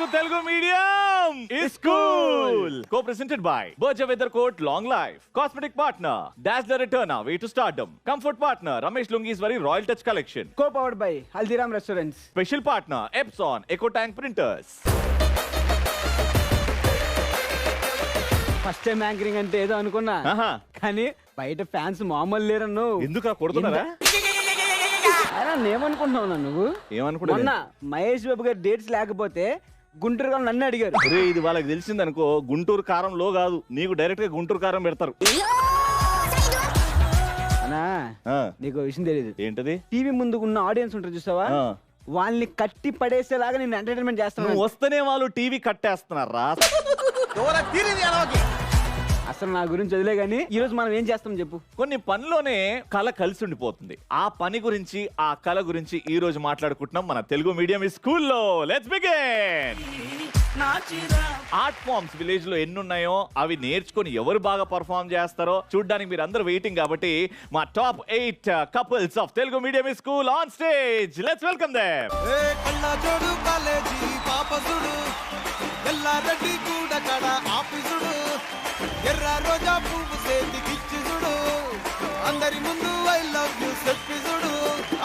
to Telugu Medium School. Co-presented by Berger Weather Coat Long Life. Cosmetic partner Dazzler Eterna Way to Stardom. Comfort partner Ramesh Lungiswari Royal Touch Collection. Co-powered by Haldiram Restaurants. Special partner Epson Eco Tank Printers. First time anchoring అంటే ఏదో అనుకున్నా, కానీ బయట fans మామూలు లేరన్ను. ఎందుకు కొడుతున్నారా? ఏమనుకుంటున్నావు నువ్వు? ఏమనుకుంటున్నా? మహేష్ బాబు గారు డేట్స్ లేకపోతే గుంటూరు కారం నన్ను అడిగారు. ఇది వాళ్ళకి తెలిసింది అనుకో, గుంటూరు కారంలో కాదు, నీకు డైరెక్ట్ గా గుంటూరు కారం పెడతారు. అన్నా నీకు విషయం తెలియదు. ఏంటది? టీవీ ముందు ఉన్న ఆడియన్స్ ఉంటారు చూసావా, వాళ్ళని కట్టి పడేసేలాగా నేను ఎంటర్టైన్మెంట్ చేస్తాను. వస్తేనే వాళ్ళు టీవీ కట్టేస్తున్నారా? అసలు నా గురించి వదిలే గానీ ఈ రోజు మనం ఏం చేస్తాం చెప్పు. కొన్ని పనిలోనే కళ కలిసి ఉండిపోతుంది. ఆ పని గురించి, ఆ కళ గురించి ఈ రోజు మాట్లాడుకుంటున్నాం మన తెలుగు మీడియం స్కూల్లో. Let's begin. Art forms village లో ఎన్ని ఉన్నాయో అవి నేర్చుకొని ఎవరు బాగా పర్ఫార్మ్ చేస్తారో చూడడానికి మీరు అందరూ వెయిటింగ్. కాబట్టి మా top 8 couples of Telugu medium school on stage. Let's welcome them. Yellareddy కూడా కడ ఆఫీసుడు, ఎర్ర రోజా పువ్వు చేతికిచ్చి చూడు, అందరి ముందు ఐ లవ్ యూ చెప్పి చూడు.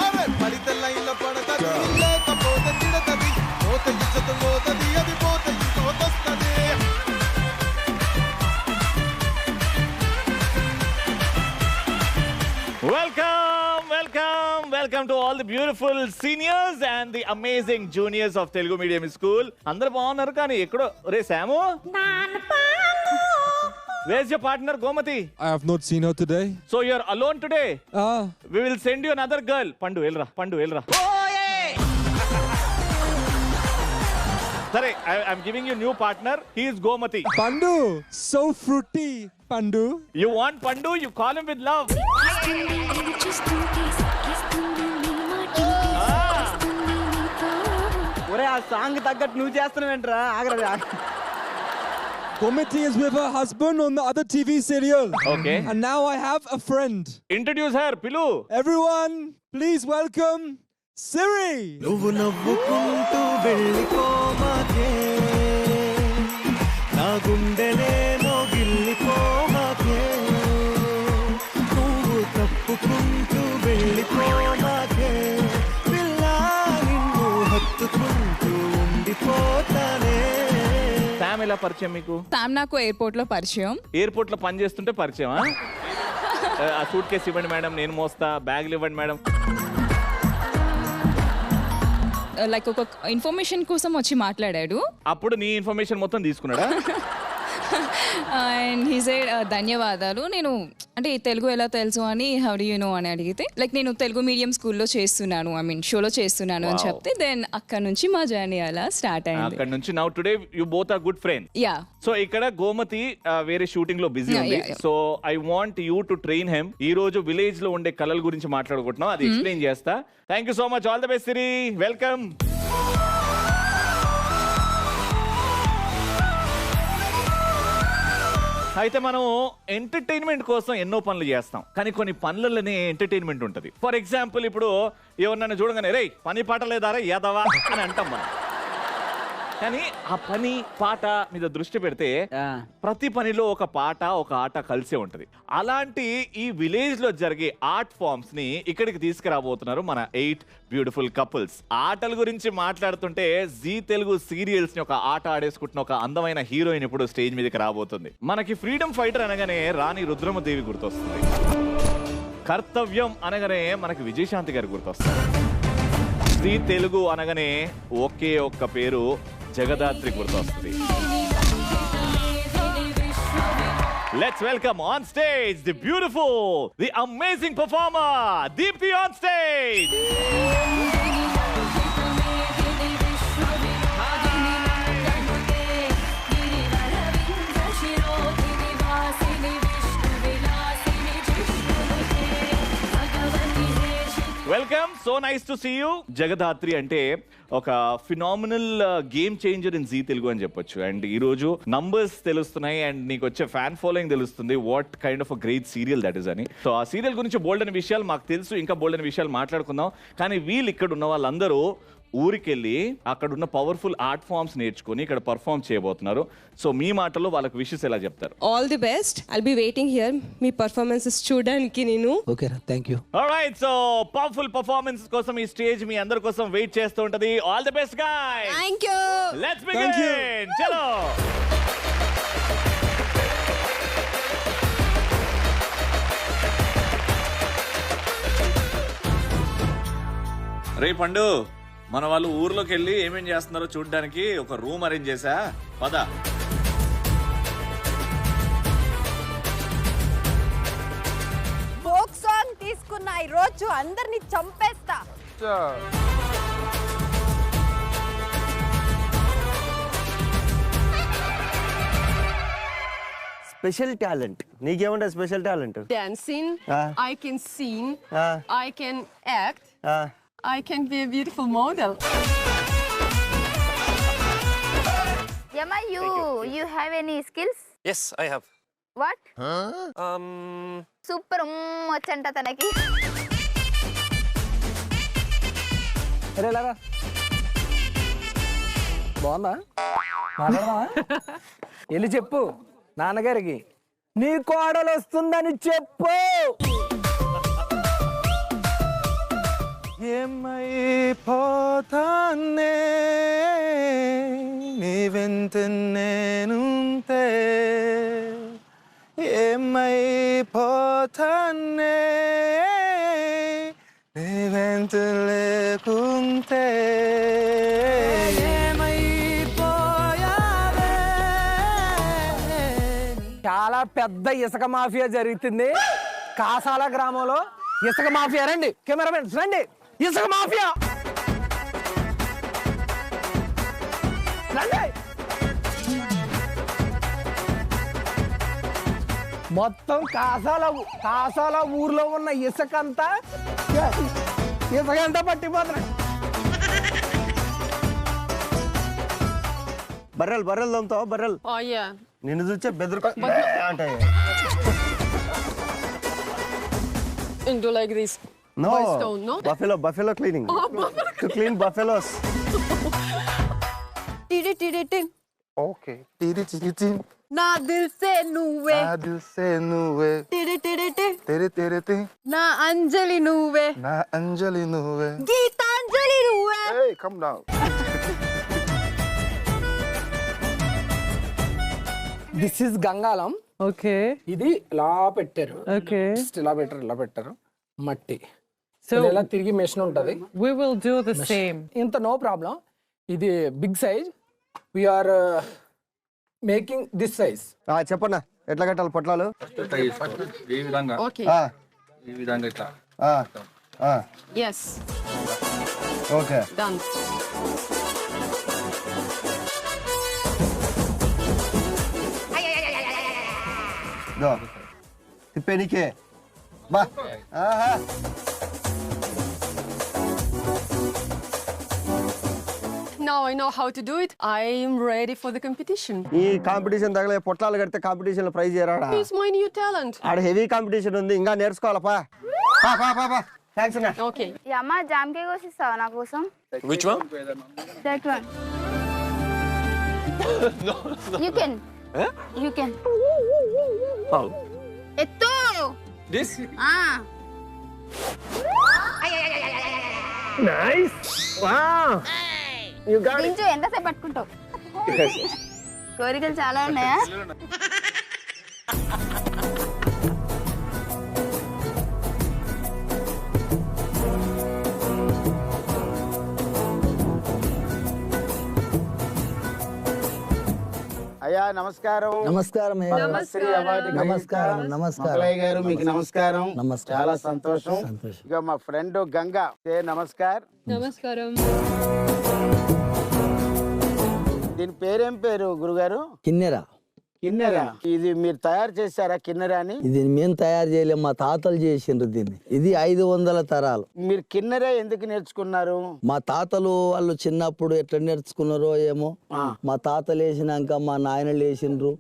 అవే పడితే లైన్లో పడతది, లేకపోతే తిడతది, పోత ఇచ్చత పోతది, అది పోత ఇంకోతొస్తది. Welcome to all the beautiful seniors and the amazing juniors of Telugu Medium School. అందరూ బాగున్నారు కానీ ఎక్కడో రే సాము. Where's your partner Gomati? I have not seen her today. So you're alone today? We will send you another girl. Pandu elra. Sorry, I'm giving you new partner. He is Gomati. Pandu, so fruity. Pandu. You want Pandu? You call him with love. ఒరే ఆ song తగ్గట్టు నువ్వు చేస్తున్నావేంట్రా? ఆగరా. Gomati is with her husband on the other TV serial. Okay. And now I have a friend. Introduce her, Pilu. Everyone, please welcome Siri. నువ్వు నవ్వుకుంటూ వెళ్ళిపోమాకే, నా గుండెలే నోగిల్లిపోమాకే, నువ్వు తప్పుకుంటూ వెళ్ళిపోమాకే, పిల్ల నిన్ను హత్తుకుంటూ ఉండిపోతానే. శామ్ ఎలా పరిచయం మీకు? శామ్ నాకు ఎయిర్పోర్ట్ లో పరిచయం. ఎయిర్పోర్ట్ లో పని చేస్తుంటే పరిచయం. ఆ సూట్ కేసు ఇవ్వండి మేడం, నేను మోస్తా. బ్యాగులు ఇవ్వండి మేడం. లైక్ ఒక ఇన్ఫర్మేషన్ కోసం వచ్చి మాట్లాడాడు. అప్పుడు నీ ఇన్ఫర్మేషన్ మొత్తం తీసుకున్నాడా? అండ్ హీ సెడ్ ధన్యవాదాలు. నేను అంటే తెలుగు ఎలా తెలుసు అని, హౌ డు యు నో అని అడిగితే, లైక్ నేను తెలుగు మీడియం స్కూల్లో చేస్తున్నాను, ఐ మీన్ షోలో చేస్తున్నాను అని చెప్తే, దెన్ అక్కడ నుంచి మా జర్నీ అలా స్టార్ట్ అయింది. అక్కడ నుంచి now today you both are good friends. Yeah. So ఇక్కడ గోమతి వేరే షూటింగ్ లో బిజీ ఉంది. So I want you to train him. ఈ రోజు విలేజ్ లో ఉండే కళల గురించి మాట్లాడుకుంటున్నాం, అది ఎక్స్ప్లెయిన్ చేస్తా. Thank you so much. All the best Siri. Welcome. అయితే మనం ఎంటర్టైన్మెంట్ కోసం ఎన్నో పనులు చేస్తాం, కానీ కొన్ని పనులలోనే ఎంటర్టైన్మెంట్ ఉంటుంది. ఫర్ ఎగ్జాంపుల్, ఇప్పుడు ఎవరినైనా చూడగానే రే పని పాట లేదారా యాదవా అని అంటాం మనం. కానీ ఆ పని పాట మీద దృష్టి పెడితే ప్రతి పనిలో ఒక పాట, ఒక ఆట కలిసే ఉంటది. అలాంటి ఈ విలేజ్ లో జరిగే ఆర్ట్ ఫార్మ్స్ ని ఇక్కడికి తీసుకురాబోతున్నారు మన 8 బ్యూటిఫుల్ కపుల్స్. ఆటల గురించి మాట్లాడుతుంటే జీ తెలుగు సీరియల్స్ ని ఒక ఆట ఆడేసుకుంటున్న ఒక అందమైన హీరోయిన్ ఇప్పుడు స్టేజ్ మీదకి రాబోతుంది. మనకి ఫ్రీడమ్ ఫైటర్ అనగానే రాణి రుద్రమదేవి గుర్తొస్తుంది. కర్తవ్యం అనగానే మనకి విజయశాంతి గారు గుర్తొస్తారు. జీ తెలుగు అనగానే ఒకే ఒక్క పేరు జగదాత్రి గుర్తొస్తుంది. Let's welcome on stage the beautiful, the amazing performer, Deepthi on stage. Welcome, so nice to see you. Jagadhatri అంటే ఒక phenomenal game changer in Zee Telugu అని చెప్పొచ్చు. అండ్ ఈ రోజు నంబర్స్ తెలుస్తున్నాయి అండ్ నీకు వచ్చే ఫ్యాన్ ఫాలోయింగ్ తెలుస్తుంది what kind of a great serial that is అని. సో ఆ సీరియల్ గురించి బోల్డ్ అనే విషయాలు మాకు తెలుసు, ఇంకా బోల్డ్ అనే విషయాలు మాట్లాడుకుందాం. కానీ వీళ్ళు ఇక్కడ ఉన్న వాళ్ళందరూ ఊరికెళ్ళి అక్కడ ఉన్న పవర్ఫుల్ ఆర్ట్ ఫామ్స్ నేర్చుకుని ఇక్కడ పర్ఫామ్ చేయబోతున్నారు. సో మీ మాటల్లో వాళ్ళకి విషెస్ ఎలా చెప్తారు? All the best. I'll be waiting here me performances చూడడానికి నేను. ఓకే రా, thank you. Alright, so powerful performance కోసం ఈ స్టేజ్ మీ అందరి కోసం వెయిట్ చేస్తూ ఉంటది. All the best guys. Thank you. Let's begin. చలో. రే పండు, మన వాళ్ళు ఊర్లోకి వెళ్ళి ఏమేం చేస్తున్నారో చూడడానికి ఒక రూమ్ అరేంజ్ చేశా, పద. ఫోక్ సాంగ్ తీసుకున్న ఈ రోజు అందరిని చంపేస్తా. స్పెషల్ టాలెంట్ నీకేమంటే special talent? Dancing. I can sing. I can act. I can be a beautiful model. Yama, you have any skills? Yes, I have. What? Super వచ్చంట తనకి. అరే లాగా బాగుందా? మాట్లాడదామా? వెళ్ళి చెప్పు నాన్నగారికి నీ కోడలు వస్తుందని చెప్పు. ఏమైపోతానే నీ వెంట నేనుంటే, ఏమైపోతానే నీ వెంట లేకుంటే. చాలా పెద్ద ఇసుక మాఫియా జరుగుతుంది కాసాల గ్రామంలో. ఇసుక మాఫియా, రండి కెమెరామెన్స్ రండి. ఇసుక మాఫియా రండి. మొత్తం కాసాల ఊర్లో ఉన్న ఇసుక అంతా పట్టిపోతున్నాయి. బర్రెలు తోముతావు? బర్రెలు Oh yeah. నిన్ను చూచే బెదురు అంటాయి. And do like this. No, By stone, no? buffalo cleaning. To clean buffaloes. టిడి టిడి టిన్. ఓకే. టిడి టిడి టిన్. నా దిల్ సే నువ్వే. నా దిల్ సే నువ్వే. టిడి టిడి టిన్. తెరే తెరే తే. నా అంజలి నువ్వే. నా అంజలి నువ్వే. గీతాంజలి నువ్వే. Hey, come down. This is గంగాళం. Okay. ఇది ఇలా పెట్టారు. Okay. ఇలా పెట్టారు మట్టి. సో ఇలా తిరిగి మెషిన్ ఉంటది. We will do the same. ఇంత నో ప్రాబ్లం. ఇది big size. We are making this size. చెప్పన్నా ఎట్లా కట్టాలి పొట్లాలు? ఈ విధంగా. Okay. ఈ విధంగా ఇట్లా. Yes. Okay Done. తిప్పేనికే బా. Now I know how to do it. I am ready for the competition. ఈ కాంపిటీషన్ తగలే పొట్లాలు కడితే కాంపిటీషన్ లో ప్రైజ్ చేయరాడా? It's my new talent. ఆడ హెవీ కాంపిటీషన్ ఉంది, ఇంకా నేర్చుకోవాలపా. థ్యాంక్స్ అన్న. Okay. యమ్మా జామ్కే కోసిస్తావా నా కోసం? Which one? That one. You can. You can. How? ఎత్తు. This? Nice. Wow. You got it. దించు, ఎంతసేపు పట్టుకుంటావు? కోరికలు చాలా ఉన్నాయా? అయ్యా నమస్కారం. నమస్కారం మల్లయ్య గారు మీకు నమస్కారం. చాలా సంతోషం. ఇక మా ఫ్రెండ్ గంగా నమస్కారం. Namaskaram. దీని పేరేం పేరు గురుగారు? కిన్నెరా. కిన్నెరా ఇది మీరు తయారు చేశారా కిన్నెరాని? ఇది మేము తయారు చేయలేము, మా తాతలు చేసిండ్రు దీన్ని. ఇది 500 తరాలు. మీరు కిన్నెరా ఎందుకు నేర్చుకున్నారు? మా తాతలు వాళ్ళు చిన్నప్పుడు ఎట్లా నేర్చుకున్నారో ఏమో. మా తాతలు వేసినాక మా నాయనలు వేసిండ్రు,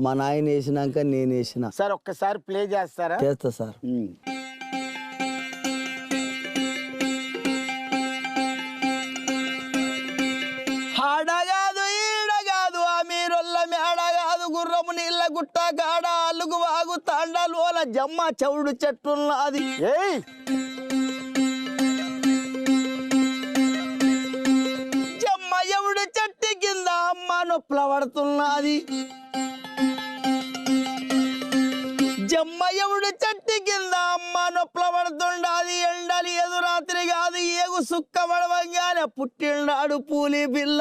మా నాయన వేసినాక నేను వేసిన. సార్ ఒక్కసారి ప్లే చేస్తారా? చేస్తా సార్. ఆడగాదు ఈడగాదు ఆ మీరొల్ల మేడగాదు గుర్రము నీళ్ళ గుట్ట కాడ అలుగు వాగు తాండలోల జమ్మ చౌడు చెట్టున్నది. జమ్మ ఎవడు చెట్టు కింద అమ్మ నొప్పుల పడుతున్నది. జమ్మ ఎవడు చెట్టు కింద అమ్మ నొప్పుల పడుతుండది. ఎండలి ఎదు రాత్రి కాదు ఏగు సుక్క పడవంగానే పుట్టిండాడు పూలి బిల్ల.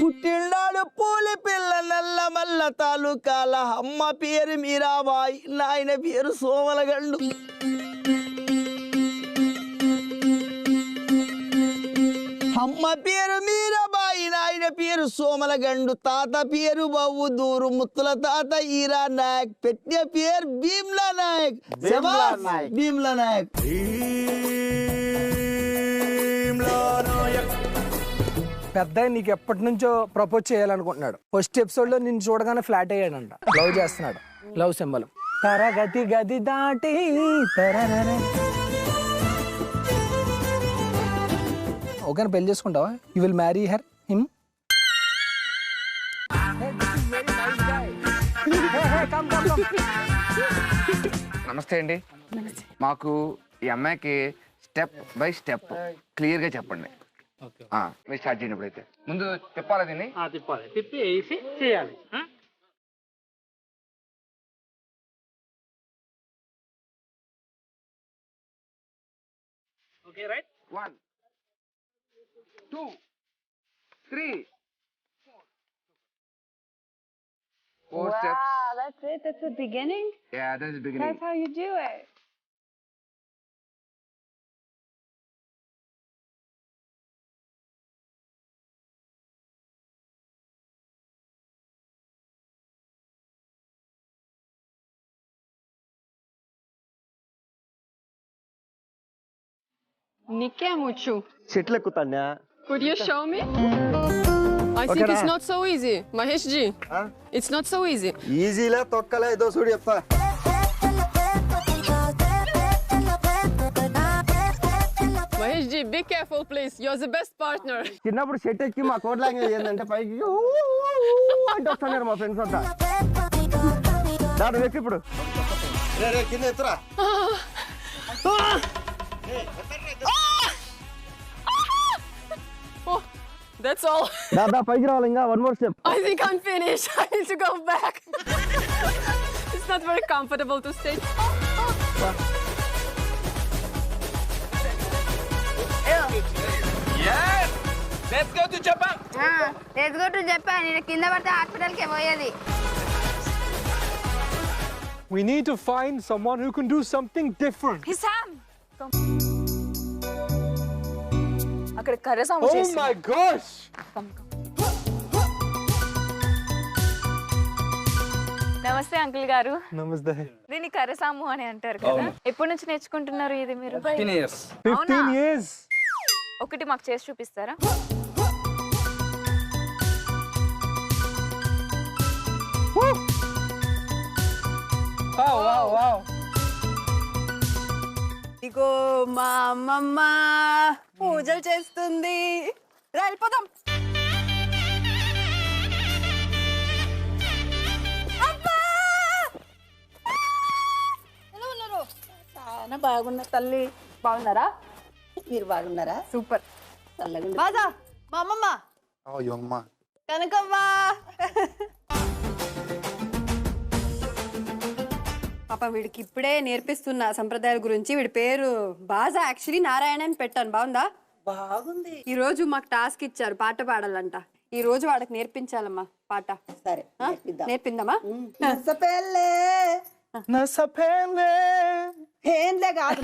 పుట్టిండాడు పూలి పిల్ల నల్లమల్ల తాలూకాల. అమ్మ పేరు మీరాబాయి, నాయన పేరు సోమలగండు. అమ్మ పేరు మీరాబాయి, నాయన పేరు సోమలగండు. తాత పేరు బాబు దూరు ముత్తుల తాత ఈరా నాయక్. పెట్టిన పేరు భీమ్లా నాయక్. భీమ్లా నాయక్. పెద్ద నీకు ఎప్పటి నుంచో ప్రపోజ్ చేయాలనుకుంటున్నాడు. ఫస్ట్ ఎపిసోడ్ లో నిన్ను చూడగానే ఫ్లాట్ అయ్యాడంట. లవ్ చేస్తున్నాడు, లవ్ సింబల్. తరగతి గది దాటి ఓకేనా, పెళ్లి చేసుకుంటావా? You will marry her him. నమస్తే అండి. మాకు ఈ అమ్మాయికి స్టెప్ బై స్టెప్ క్లియర్ గా చెప్పండి. మీరు స్టార్ట్ చేయండి. ఇప్పుడైతే ముందు తిప్పాలి దీన్ని. తిప్పాలి, తిప్పి వేసి చేయాలి. Okay right. 1 2 3 4 steps. Wow, that's it. That's the beginning. Yeah, that's the beginning. That's how you do it. Nikemuchu. చెట్లు ఎక్కుతాన్యా. Could you show me? I think it's not so easy. Mahesh ji. It's not so easy. ఈజీలా తొక్కలే ఏదో చూడు చెప్తా. Mahesh ji, be careful please. You're the best partner. చిన్నప్పుడు set ఎక్కి మా code language ఏంటంటే పైకి అంటే వస్తున్నారు మా ఫ్రెండ్స్ అంతా. దాని వెక్కి ఇప్పుడు కింద ఎత్తురా. Oh, that's all. దాదా పైకి రావాలి ఇంకా. One more step. I think I'm finished. I need to go back. It's not very comfortable to stay. Yes! Let's go to Japan. Let's go to Japan. నేను కింద పడితే హాస్పిటల్ కి పోయేది. We need to find someone who can do something different. Sam. అక్కడ కర్రసాము Oh my gosh! నమస్తే uncle గారు. నమస్తే. దీన్ని కర్రసాము అని అంటారు కదా. ఎప్పటి నుంచి నేర్చుకుంటున్నారు ఇది మీరు? 15 years. 15 years. ఒకటి మాకు చేసి చూపిస్తారా? Wow, wow, wow. ఇగో మా అమ్మమ్మ పూజలు చేస్తుంది. వెళ్ళిపోదాం. చాలా బాగున్నా తల్లి. బాగున్నారా? మీరు బాగున్నారా? సూపర్. బాజా మా అమ్మమ్మ. కనకవ్వ. పాప వీడికి ఇప్పుడే నేర్పిస్తున్న సంప్రదాయాల గురించి. వీడి పేరు బాజా, యాక్చువల్లీ నారాయణ అని పెట్టాను. బాగుందా? బాగుంది. ఈ రోజు మాకు టాస్క్ ఇచ్చారు, పాట పాడాలంట. ఈ రోజు వాడికి నేర్పించాలమ్మా పాట. సరే నేర్పిందమ్మా. ఏంలే కాదు.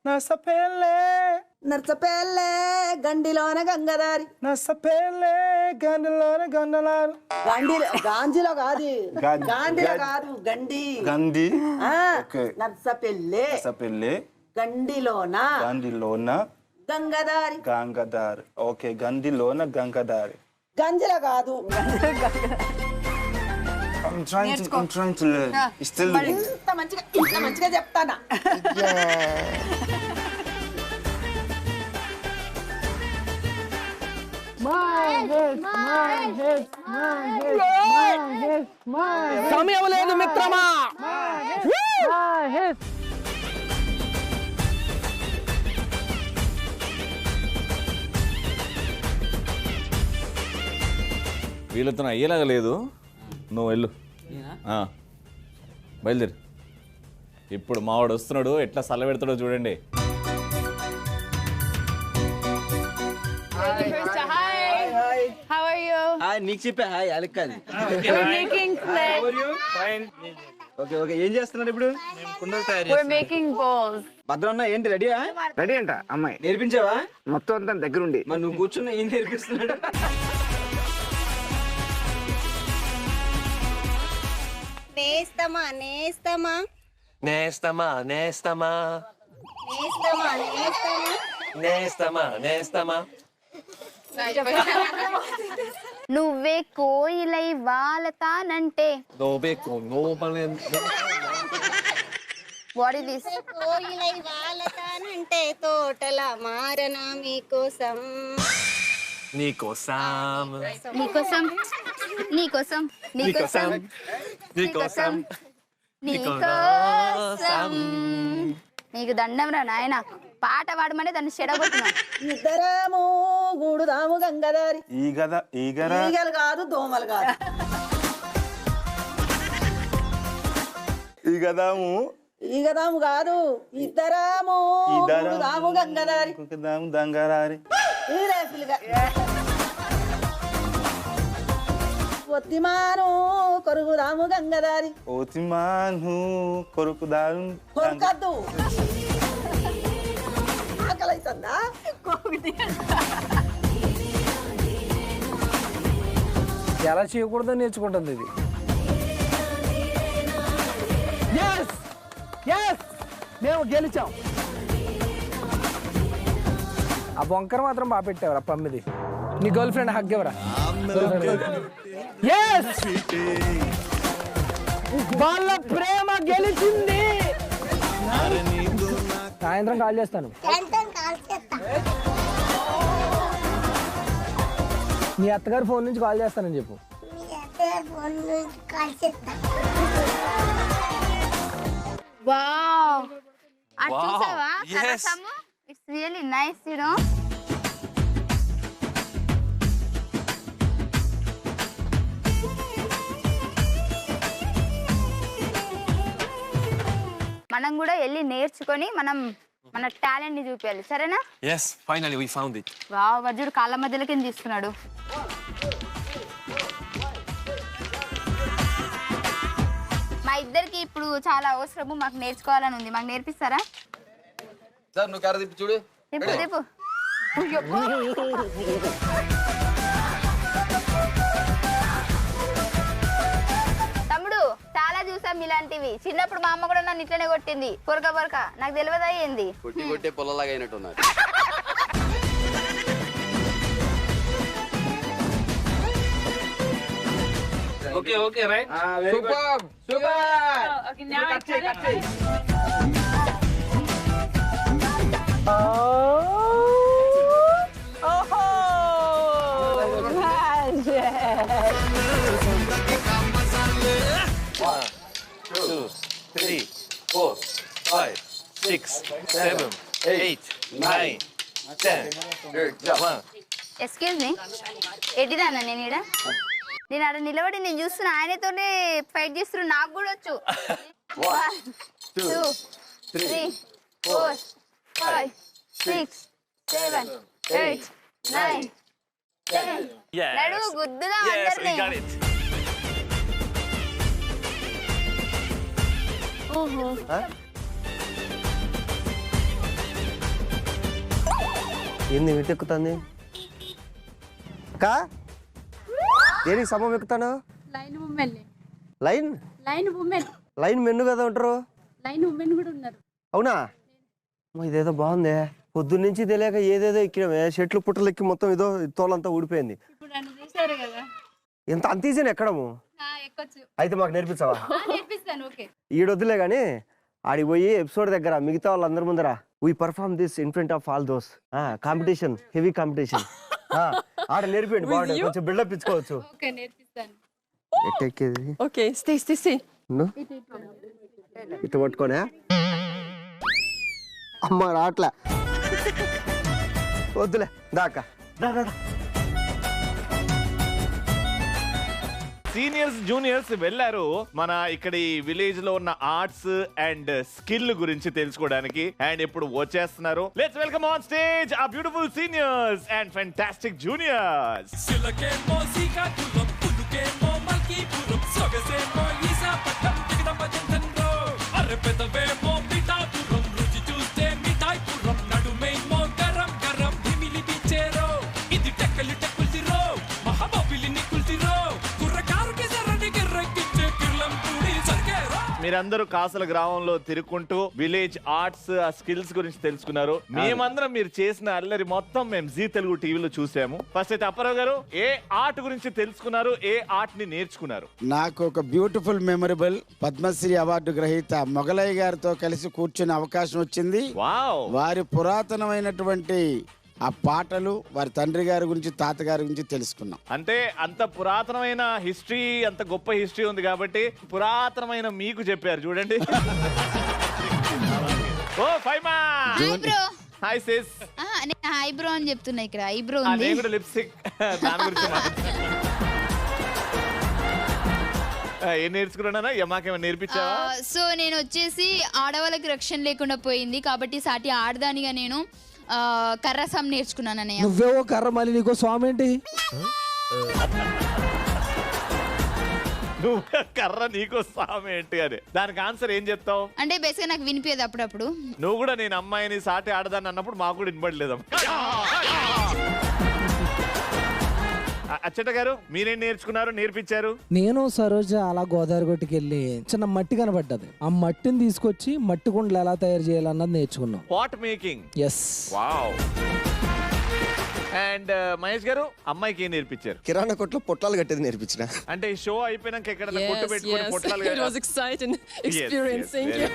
నసపేలే నర్చపేలే గండిలోన గంగదారి నసపేలే గండిలోన గండలారు గాంజీలో కాదు గాంధీ. గాంధీలో కాదు గండి గంధి ఆ, ఓకే. నర్చపెల్లే సపెల్లే గండిలోన గంధిలోన గంగదారి గంగదారి ఓకే గంధిలోన గంగదారి గంజిలో కాదు I'm trying to learn. Still ఇంత మంచిగా చెప్తానా సమయం లేదు మిత్రమా. వీళ్ళతో అయ్యేలాగా లేదు, నువ్వు వెళ్ళు. బయలుదేరు. ఇప్పుడు మావాడు వస్తున్నాడు, ఎట్లా సల్ల పెడతాడో చూడండి. How are you? నీకు చెప్పా హాయ్ అలక్కాలి We're making clay. Okay okay ఏం చేస్తున్నారు ఇప్పుడు We're making bowls. భద్రన్న ఏంటి రెడీయా రెడీ అంట అమ్మాయి నేర్పించావా మొత్తం అంతా దగ్గరుండి. మరి నువ్వు కూర్చున్నా ఏం నేర్పిస్తున్నాడు నేస్తమా నేస్తమా నేస్తమా నేస్తమా నేస్తమా నేస్తమా నేస్తమా నేస్తమా నువ్వే కోయిలై వాలతానంటే నోబేకు నోబలే వాట్ ఇస్ దిస్ కోయిలై వాలతానంటే తోటల మారనా మీకోసం నీకోసం నీకోసం నీకోసం నీకోసం నీకోసం నీకోసం నీకు దండం రా నాయన పాట పాడమని దాన్ని చెడగొట్టినా ఇద్దరేమో గూడుదాము గంగదారి ఈగలు కాదు దోమలు కాదు ఈగదాము కాదు ఇద్దరేమో గూడుదాము గంగదారి దంగరారి ఒత్తిమాను కొరుగుదాము గంగదారి ఓతిమాను కొరుకుదారు కొరకద్దు ఆకలైతుందా ఎలా చేయకూడదో నేర్చుకుంటుంది ఇది. మేము గెలిచాం. ఆ బొంకర మాత్రం బాగా పెట్టావరా పమ్మిది. నీ గర్ల్ ఫ్రెండ్ హగ్ ఎవరా? వాళ్ళ ప్రేమ గెలిచింది. సాయంత్రం కాల్ చేస్తాను. మీ అత్తగారు ఫోన్ నుంచి కాల్ చేస్తానని చెప్పు. వావ్ అది Wow, చూసావా yes. కలసము it's really nice you know మనం కూడా వెళ్ళి నేర్చుకొని మనం మన టాలెంట్ ని చూపించాలి సరేనా Yes, finally we found it. Wow వజ్రుడు కాళ్ళ మధ్యలోకి తీస్తున్నాడు మా ఇద్దరికి ఇప్పుడు చాలా అవసరము మాకు నేర్చుకోవాలని ఉంది మాకు నేర్పిస్తారా సార్ నువ్వు కర్ర తిప్పి చూడు. తిప్పు తిప్పు తమ్ముడు చాలా చూసాం ఇలాంటివి చిన్నప్పుడు మా అమ్మ కూడా నన్ను ఇట్లనే కొట్టింది పొరక పొరక నాకు తెలియదా ఏంది కొట్టి కొట్టే పొల్లలాగా అయినట్టున్నారు. Okay, okay, right? Super super One, two, three, 4, 5, 6, 7, 8, 9, 10. Good job. Excuse me ఎట్టిదాన్నా నేను ఈడ నేను ఆడ నిలబడి నేను చూస్తున్నా ఆయనతోనే ఫైట్ చేస్తున్నా నాకు కూడా వచ్చు 1 2 3 4 5 6 7 8 9 10 Yes. నడు గుద్దుదా Yes, we అందరినీ got it. ఓహో ఏంది ఎక్కుతుంది కా దేనికి సమం ఎక్కుతాను line women line line women line men కదా ఉంటారు లైన్ ఉమెన్ కూడా ఉన్నారు. అవునా ఇదేదో బాగుంది పొద్దున్నుంచి తెలియక ఏదేదో ఎక్కినామే చెట్లు పుట్టలు ఎక్కి మొత్తం ఏదో తోలంతా ఊడిపోయింది. ఇప్పుడు నన్ను చూసారు కదా ఎంత అంత ఈజీని ఎక్కడము ఎక్కొచ్చు. అయితే మాకు నేర్పించావా? నేర్పిస్తాను. ఓకే ఈడొద్దులే కానీ ఆడికి పోయి ఎపిసోడ్ దగ్గర మిగతా వాళ్ళందరి ముందర we perform this in front of all those competition heavy competition ఆడ నేర్పియండి బాగుంటుంది కొంచెం బిల్డప్ ఇచ్చుకోవచ్చు. ఓకే నేర్పిస్తాను. ఎక్కేది ఓకే స్టే ఇటు పట్టుకోనే అమ్మ రాట్లే వద్దులే దాకా సీనియర్స్ జూనియర్స్ వెళ్ళారు మన ఇక్కడ ఈ విలేజ్ లో ఉన్న ఆర్ట్స్ అండ్ స్కిల్ గురించి తెలుసుకోవడానికి. అండ్ ఇప్పుడు వచ్చేస్తున్నారు. లెట్స్ వెల్కమ్ ఆన్ స్టేజ్ ఆ beautiful seniors and fantastic juniors. మీరందరూ కాసల గ్రామంలో తిరుగుకుంటూ విలేజ్ ఆర్ట్స్ ఆ స్కిల్స్ గురించి తెలుసుకున్నారు. మేమందరం మీరు చేసిన అల్లరి మొత్తం మేము జీ తెలుగు టీవీలో చూసాము. ఫస్ట్ అయితే అప్పారావు గారు ఏ ఆర్ట్ గురించి తెలుసుకున్నారు, ఏ ఆర్ట్ ని నేర్చుకున్నారు? నాకు ఒక బ్యూటిఫుల్ మెమరబుల్ పద్మశ్రీ అవార్డు గ్రహీత మొగలయ్య గారితో కలిసి కూర్చునే అవకాశం వచ్చింది. వారి పురాతనమైనటువంటి ఆ పాటలు వారి తండ్రి గారి గురించి తాతగారి గురించి తెలుసుకున్నాం. అంటే అంత పురాతనమైన హిస్టరీ, అంత గొప్ప హిస్టరీ ఉంది కాబట్టి పురాతనమైన మీకు చెప్పారు చూడండి. ఓ ఫైమా హాయ్ సిస్. నేను ఐబ్రో అని చెప్తున్నా. ఇక్కడ ఐబ్రో ఉంది. నేను కూడా లిప్స్టిక్ దాని గురించి ఏం నేర్చుకున్నానా? మాకేమైనా నేర్పించావా? సో నేను వచ్చేసి ఆడవాళ్ళకి రక్షణ లేకుండా పోయింది కాబట్టి సాటి ఆడదానిగా నేను కర్రసం నేర్చుకున్నాను అన్నయ్య. నువ్వేవో కర్ర మళ్ళీ నీకో స్వామి ఏంటి? నువ్వు కర్ర నీకో స్వామి ఏంటి అని దానికి ఆన్సర్ ఏం చెప్తావు? అంటే బేసిక్గా నాకు వినిపించదు అప్పుడప్పుడు. నువ్వు కూడా నేను అమ్మాయిని సాటి ఆడదాన్ని అన్నప్పుడు మాకు కూడా వినపడలేదు. అచ్చట గారు మీరేం నేర్చుకున్నారు, నేర్పించారు? నేను సరోజ అలా గోదావరి గొట్టుకి వెళ్ళి చిన్న మట్టి కనబడ్డది. ఆ మట్టిని తీసుకొచ్చి మట్టి కుండలు ఎలా తయారు చేయాలన్నది నేర్చుకున్నాం. Pot making. Yes. Wow. And Mahesh గారు అమ్మాయికి ఏం నేర్పించారు? కిరాణా కొట్లో పొట్లాలు కట్టేది నేర్పించిన. అంటే ఈ షో అయిపోయినాక ఎక్కడ కొట్టు పెట్టుకొని పొట్లాలు. It was exciting experience. Thank you.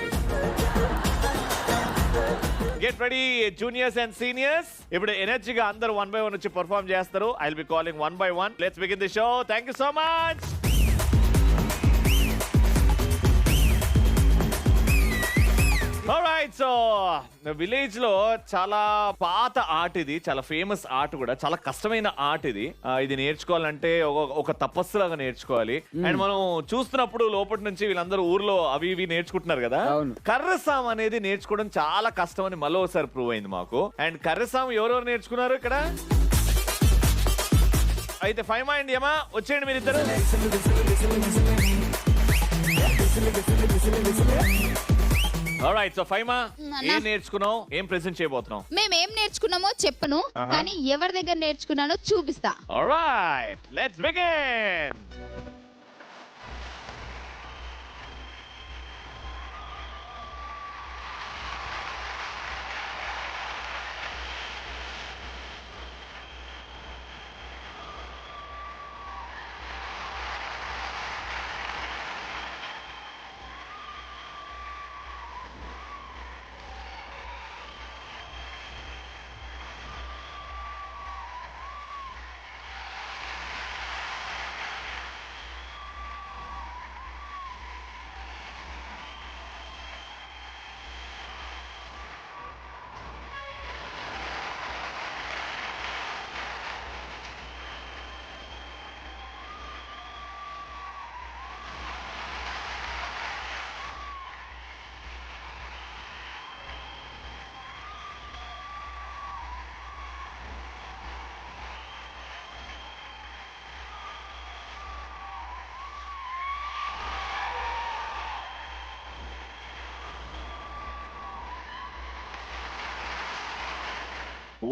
Get ready, juniors and seniors. ఇప్పుడు ఎనర్జీగా అందరూ 1 by 1 వచ్చి పర్ఫార్మ్ చేస్తారు. I will be calling 1 by 1. Let's begin the show. Thank you so much. Alright, so village లో చాలా పాత ఆర్ట్ ఇది, చాలా ఫేమస్ ఆర్ట్ కూడా, చాలా కష్టమైన ఆర్ట్ ఇది. ఇది నేర్చుకోవాలంటే ఒక తపస్సు లాగా నేర్చుకోవాలి. అండ్ మనం చూస్తున్నప్పుడు లోపటి నుంచి వీళ్ళందరూ ఊర్లో అవి ఇవి నేర్చుకుంటున్నారు కదా. కర్రసాం అనేది నేర్చుకోవడం చాలా కష్టం అని మరోసారి ప్రూవ్ అయింది మాకు. అండ్ కర్రసాం ఎవరెవరు నేర్చుకున్నారు ఇక్కడ? అయితే ఫైమా అండ్ యమా వచ్చేయండి మీరిద్దరు. Alright, so ఫైమా ఏం నేర్చుకున్నావు, ఏం ప్రెజెంట్ చేయబోతున్నావు? మేము ఏం నేర్చుకున్నామో చెప్పను, కానీ ఎవరి దగ్గర నేర్చుకున్నానో చూపిస్తా. Alright, let's begin.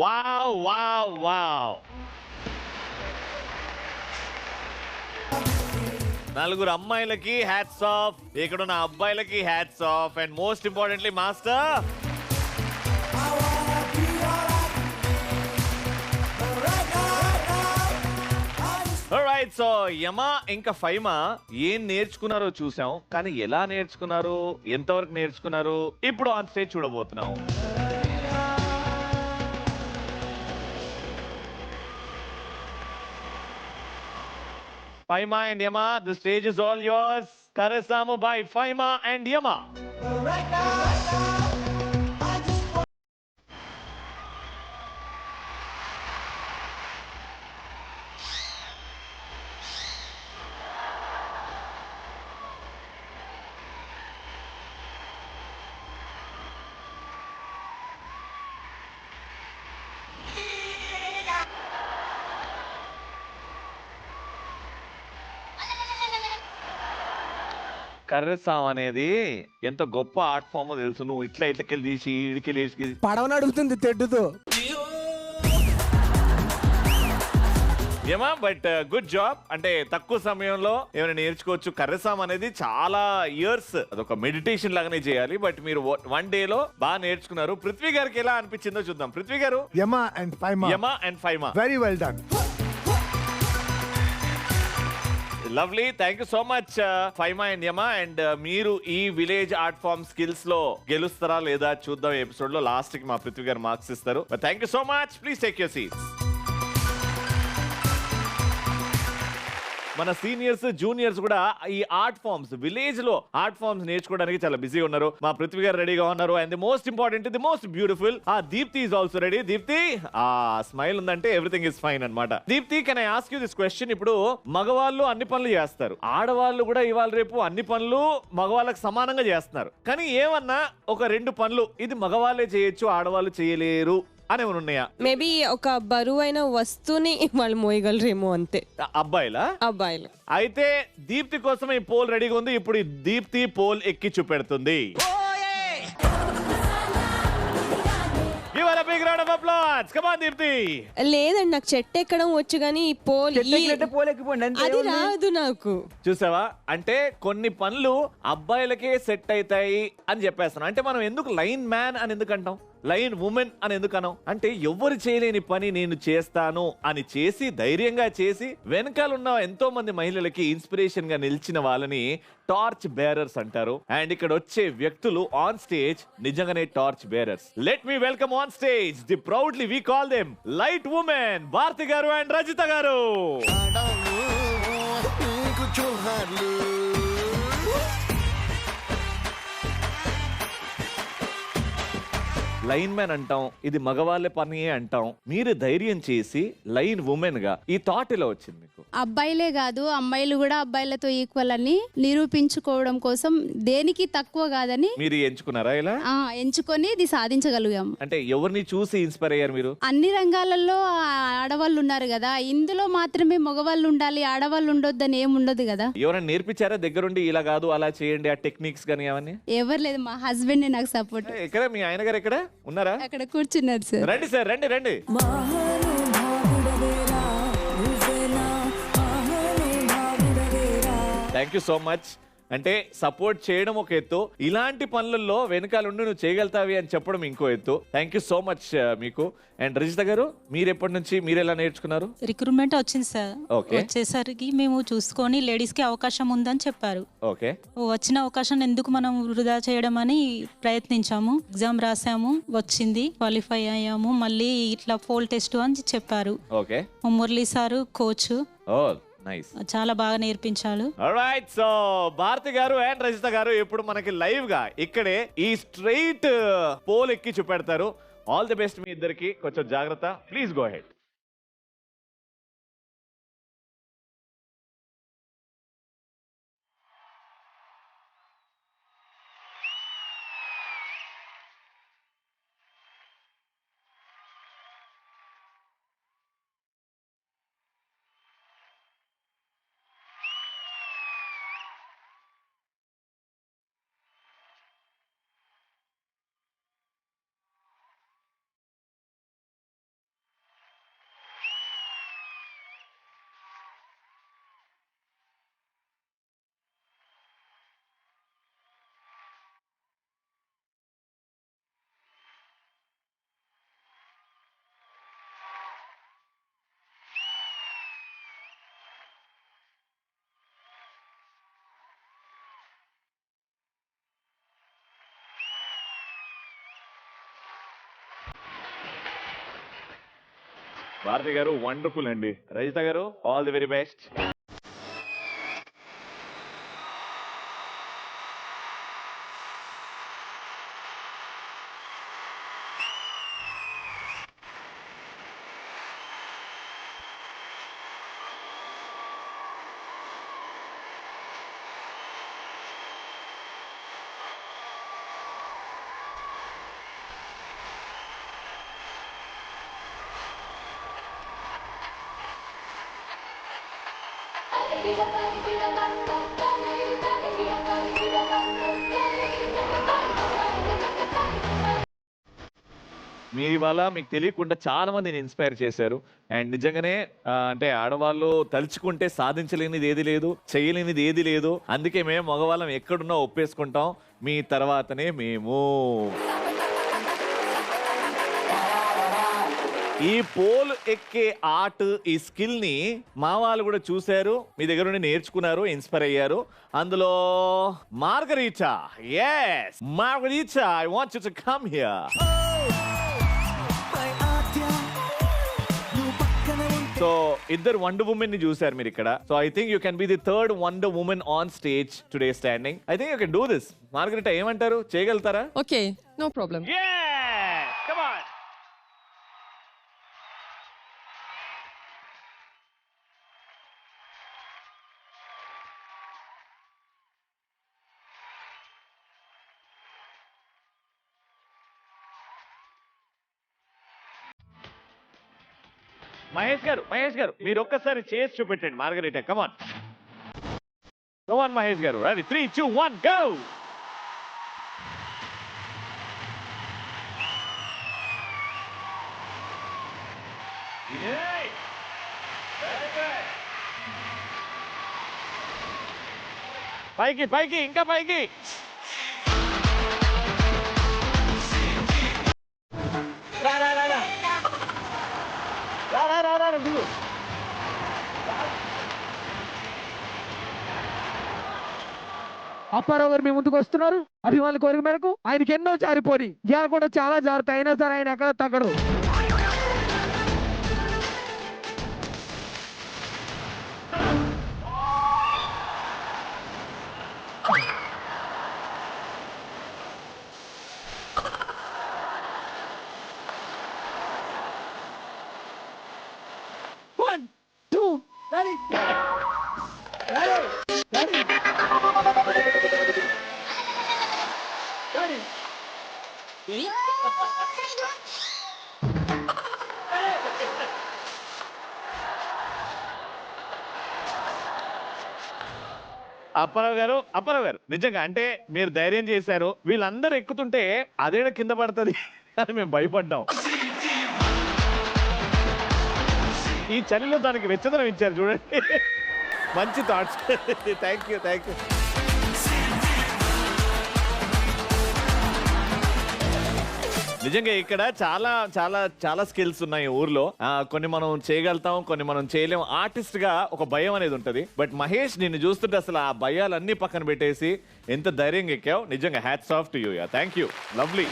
Wow wow wow. నలుగురు అమ్మాయిలకి హ్యాట్స్ ఆఫ్, ఇక్కడున్న అబ్బాయిలకి hats off, and most importantly master right. So Yama ఇంకా ఫైమా ఏం నేర్చుకున్నారో చూసాం, కానీ ఎలా నేర్చుకున్నారు, ఎంతవరకు నేర్చుకున్నారు, ఇప్పుడు ఆన్ స్టేజ్ చూడబోతున్నాం. Faima and Yama, the stage is all yours. Karasamu by Faima and Yama. కర్రసాం అనేది ఎంత గొప్ప ఆర్ట్ ఫామ్ తెలుసు. నువ్వు ఇట్లా ఇట్లకెళ్ళి తీసి ఇడికెళ్ళి పడవ నడుపుతుంది తెడ్డుతో. ఏమా బట్ గుడ్ జాబ్. అంటే తక్కువ సమయంలో ఏమైనా నేర్చుకోవచ్చు. కర్రసాం అనేది చాలా ఇయర్స్, అదొక మెడిటేషన్ లాగానే చేయాలి. బట్ మీరు 1 day లో బాగా నేర్చుకున్నారు. పృథ్వీ గారికి ఎలా అనిపించిందో చూద్దాం. పృథ్వీ గారు. Yama and Faima very well done. Lovely, thank you so much Faima and Yama. And మీరు ఈ విలేజ్ ఆర్ట్ ఫార్మ్ స్కిల్స్ లో గెలుస్తారా లేదా చూద్దాం ఎపిసోడ్ లో. లాస్ట్ కి మా పృథ్వీ గారు మార్క్స్ ఇస్తారు. Thank you so much. Please take your seats. మన సీనియర్స్ జూనియర్స్ కూడా ఈ ఆర్ట్ ఫార్మ్స్, విలేజ్ లో ఆర్ట్ ఫార్మ్స్ నేర్చుకోవడానికి చాలా బిజీ ఉన్నారు. మా పృథ్వీ గారు రెడీగా ఉన్నారు. And the most important, the most beautiful, Deepthi is also ready. Deepthi, ఆ స్మైల్ ఉందంటే ఎవ్రీథింగ్ ఇస్ ఫైన్ అన్నమాట. Deepthi, can I ask you this question? ఇప్పుడు మగవాళ్ళు అన్ని పనులు చేస్తారు, ఆడవాళ్ళు కూడా ఇవాళ రేపు అన్ని పనులు మగవాళ్ళకి సమానంగా చేస్తున్నారు. కానీ ఏమన్నా ఒక 2 పనులు ఇది మగవాళ్ళే చేయొచ్చు, ఆడవాళ్ళు చేయలేరు అని ఉన్నాయా? మేబీ ఒక బరువైన వస్తువుని వాళ్ళు మోయగలరేమో అంతే. అబ్బాయిలు అయితే దీప్తి కోసం ఈ పోల్ రెడీగా ఉంది. ఇప్పుడు ఈ దీప్తి పోల్ ఎక్కి చూపెడుతుంది. లేదండి, నాకు చెట్టు ఎక్కడం వచ్చు కానీ పోల్ అది రాదు నాకు. చూసావా, అంటే కొన్ని పనులు అబ్బాయిలకే సెట్ అవుతాయి అని చెప్పేస్తాను. అంటే మనం ఎందుకు లైన్ మ్యాన్ అని ఎందుకు అంటాం, లైన్ ఉమెన్ అని ఎందుకనం? అంటే ఎవరు చేయలేని పని నేను చేస్తాను అని చేసి ధైర్యంగా చేసి వెనకాలన్న ఎంతో మంది మహిళలకి ఇన్స్పిరేషన్ గా నిలిచిన వాళ్ళని టార్చ్ బేరర్స్ అంటారు. అండ్ ఇక్కడ వచ్చే వ్యక్తులు ఆన్ స్టేజ్ నిజంగానే torch bearers. Let me welcome on stage the proudly we call them light women Bharathi గారు అండ్ రజిత గారు. లైన్ మ్యాన్ అంటాం, ఇది మగవాళ్ళ పనియే అంటాం. మీరు ధైర్యం చేసి లైన్ ఉమెన్ గా ఈ థాట్ ఎలా వచ్చింది మీకు? అబ్బాయిలే కాదు అమ్మాయిలు కూడా అబ్బాయిలతో ఈక్వల్ అని నిరూపించుకోవడం కోసం దేనికి తక్కువ కాదని మీరు ఎంచుకున్నారా ఇలా? ఎంచుకొని ఇది సాధించగలిగాం. అంటే ఎవరిని చూసి ఇన్స్పైర్ అయ్యారు మీరు? అన్ని రంగాలలో ఆడవాళ్ళు ఉన్నారు కదా, ఇందులో మాత్రమే మగవాళ్ళు ఉండాలి ఆడవాళ్ళు ఉండొద్దని ఏం ఉండదు కదా. ఎవరైనా నేర్పించారా దగ్గరుండి, ఇలా కాదు అలా చేయండి ఆ టెక్నిక్స్ కానీ అవన్నీ? ఎవరు లేదు, మా హస్బెండ్ నాకు సపోర్ట్. ఎక్కడ మీ ఆయన గారు ఎక్కడ ఉన్నారా? అక్కడ కూర్చున్నారు సార్. రండి సార్, రండి రండి. Thank you so much. అంటే సపోర్ట్ చేయడం ఒక ఎత్తు, ఇలాంటి పనులలో వెనకాలండి నువ్వు చేయగలుగుతావి అని చెప్పడం ఇంకో ఎత్తు. థ్యాంక్ యూ సో మచ్ మీకు. అండ్ రజిత గారు, మీరు ఎప్పటి నుంచి మీరు ఎలా నేర్చుకున్నారు? రిక్రూట్మెంట్ వచ్చింది సార్. వచ్చేసరికి మేము చూసుకొని లేడీస్ కి అవకాశం ఉందని చెప్పారు. ఓకే, వచ్చిన అవకాశం ఎందుకు మనం వృధా చేయడం అని ప్రయత్నించాము. ఎగ్జామ్ రాసాము, వచ్చింది, క్వాలిఫై అయ్యాము. మళ్ళీ ఇట్లా పోల్ టెస్ట్ అని చెప్పారు. Okay, Murali sir coach. Nice, చాలా బాగా నేర్పించారు. ఆల్రైట్, సో భారతి గారు అండ్ రజిత గారు ఇప్పుడు మనకి లైవ్ గా ఇక్కడే ఈ స్ట్రైట్ పోల్ ఎక్కి చూపెడతారు. ఆల్ ది బెస్ట్ మీ ఇద్దరికి. కొంచెం జాగ్రత్త, ప్లీజ్ గో హెడ్. భారతి గారు వండర్ఫుల్ అండి. రజిత గారు ఆల్ ది వెరీ బెస్ట్. మీ ఇవాళ మీకు తెలియకుండా చాలా మందిని ఇన్స్పైర్ చేశారు. అండ్ నిజంగానే అంటే ఆడవాళ్ళు తలుచుకుంటే సాధించలేనిది ఏది లేదు, చేయలేనిది ఏది లేదు. అందుకే మేము మగవాళ్ళం ఎక్కడున్నా ఒప్పేసుకుంటాం, మీ తర్వాతనే మేము. ఈ పోల్ ఎక్కే ఆర్ట్, ఈ స్కిల్ ని మా వాళ్ళు కూడా చూశారు, మీ దగ్గర నుండి నేర్చుకున్నారు, ఇన్స్పైర్ అయ్యారు. అందులో Margarita, yes Margarita, I want you to come here. So ఇద్దరు వండర్ ఉమెన్ ని చూసారు మీరు ఇక్కడ. So I think you can be the third wonder women on stage today standing. I think you can do this. Margarita ఏమంటారు, చేయగలుగుతారా? Okay, no problem. Come on. Mahesh గారు మీరు ఒక్కసారి చేసి చూపెట్టండి మార్గరీటా. కమాన్ మహేష్ గారు. Ready 3 2 1 go. పైకి ఇంకా పైకి. అప్పారావు గారు మీ ముందుకు వస్తున్నారు. అభిమానుల కోరిక మేరకు ఆయనకి ఎన్నో జారిపోయి కూడా చాలా జారుతాయి, అయినా సరే ఆయన ఎక్కడ తగ్గడు. అప్పారావు గారు నిజంగా అంటే మీరు ధైర్యం చేశారు. వీళ్ళందరూ ఎక్కుతుంటే అదేడ కింద పడుతుంది అని మేము భయపడ్డాం. ఈ చలిలో దానికి వెచ్చదనం ఇచ్చారు చూడండి. మంచి థాట్స్. Thank you. నిజంగా ఇక్కడ చాలా చాలా చాలా స్కిల్స్ ఉన్నాయి ఊర్లో. కొన్ని మనం చేయగలుగుతాం, కొన్ని మనం చేయలేము. ఆర్టిస్ట్ గా ఒక భయం అనేది ఉంటది. బట్ మహేష్ నిన్ను చూస్తుంటే అసలు ఆ భయాలన్నీ పక్కన పెట్టేసి ఎంత ధైర్యంగా ఎక్కావు. నిజంగా hats off to you. Thank you, lovely.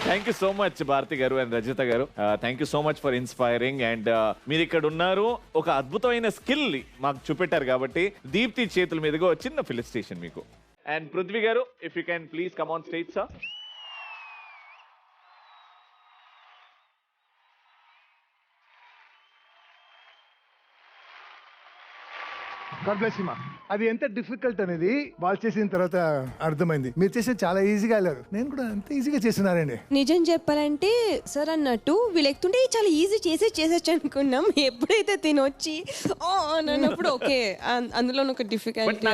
Thank you so much Bharathi గారు అండ్ రజిత గారు. Thank you so much for inspiring. And మీరు ఇక్కడ ఉన్నారు, ఒక అద్భుతమైన స్కిల్ మాకు చూపెట్టారు కాబట్టి దీప్తి చేతుల మీదుగా చిన్న ఫెలిసిటేషన్ మీకు. అండ్ పృథ్వీ గారు, if you can please come on stage sir. God bless you మా. అది ఎంత డిఫికల్ట్ అనేది వాళ్ళు చేసిన తర్వాత అర్థమైంది. మీరు చేసిన చాలా ఈజీగా వెళ్ళారు, నేను కూడా అంత ఈజీగా చేస్తున్నానండి. నిజం చెప్పాలంటే సార్ అన్నట్టు వీళ్ళు ఎక్కుతుంటే చాలా ఈజీ చేసేచ్చు అనుకున్నాం. ఎప్పుడైతే తినొచ్చి అన్నప్పుడు ఓకే, అందులో ఒక డిఫికల్టీ.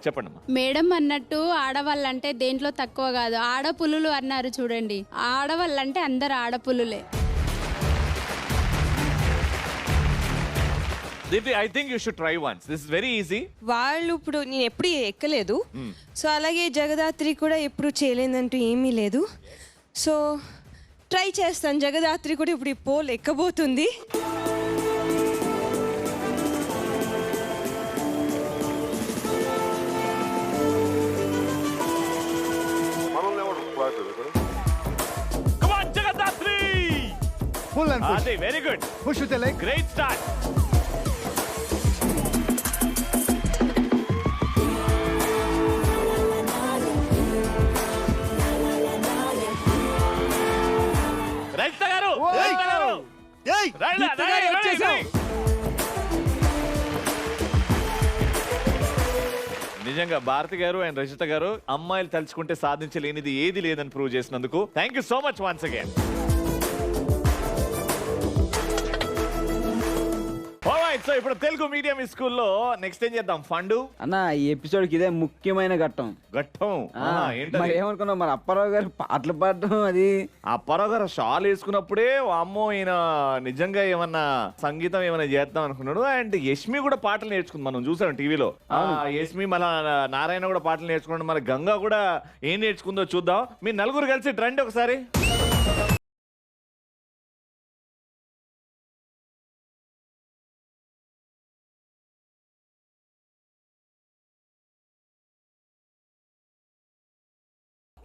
చెప్పండి. మేడం అన్నట్టు ఆడవాళ్ళంటే దేంట్లో తక్కువ కాదు. ఆడపులులు అన్నారు చూడండి, ఆడవాళ్ళంటే అందరు ఆడపులులే. Deepthi, I think you should try once. This is very easy. వాళ్ళు ఇప్పుడు నేను ఎప్పుడు ఎక్కలేదు, సో అలాగే జగదాత్రి కూడా ఎప్పుడు చేయలేదంటూ ఏమీ లేదు. సో ట్రై చేస్తాను. జగదాత్రి కూడా ఇప్పుడు ఈ pole ఎక్కబోతుంది. Come on, Jagadathri! Full and push. Adi, very good. Push with the leg. Great start. Rajita garu. నిజంగా భారతి గారు అండ్ రజిత గారు అమ్మాయిలు తలుచుకుంటే సాధించలేనిది ఏది లేదని ప్రూవ్ చేసినందుకు thank you so much once again. So ఇప్పుడు తెలుగు మీడియం స్కూల్లో నెక్స్ట్ ఏం చేద్దాం ఫండు అన్న ఈ ఎపిసోడ్ కి ఇదే ముఖ్యమైన ఘట్టం. మరి ఏమనుకున్నావు మరి అప్పారావు గారు పాటలు పాడడం అది అప్పారావు గారు షాల్ వేసుకున్నప్పుడే అమ్మో ఈయన నిజంగా ఏమన్నా సంగీతం ఏమైనా చేద్దాం అనుకున్నాడు. అండ్ యష్మి కూడా పాటలు నేర్చుకుంది, మనం చూసాం టీవీలో. యష్మి మళ్ళా నారాయణ కూడా పాటలు నేర్చుకున్నాడు, మన గంగా కూడా ఏం నేర్చుకుందో చూద్దాం. మీ నలుగురు కలిసి రండి ఒకసారి.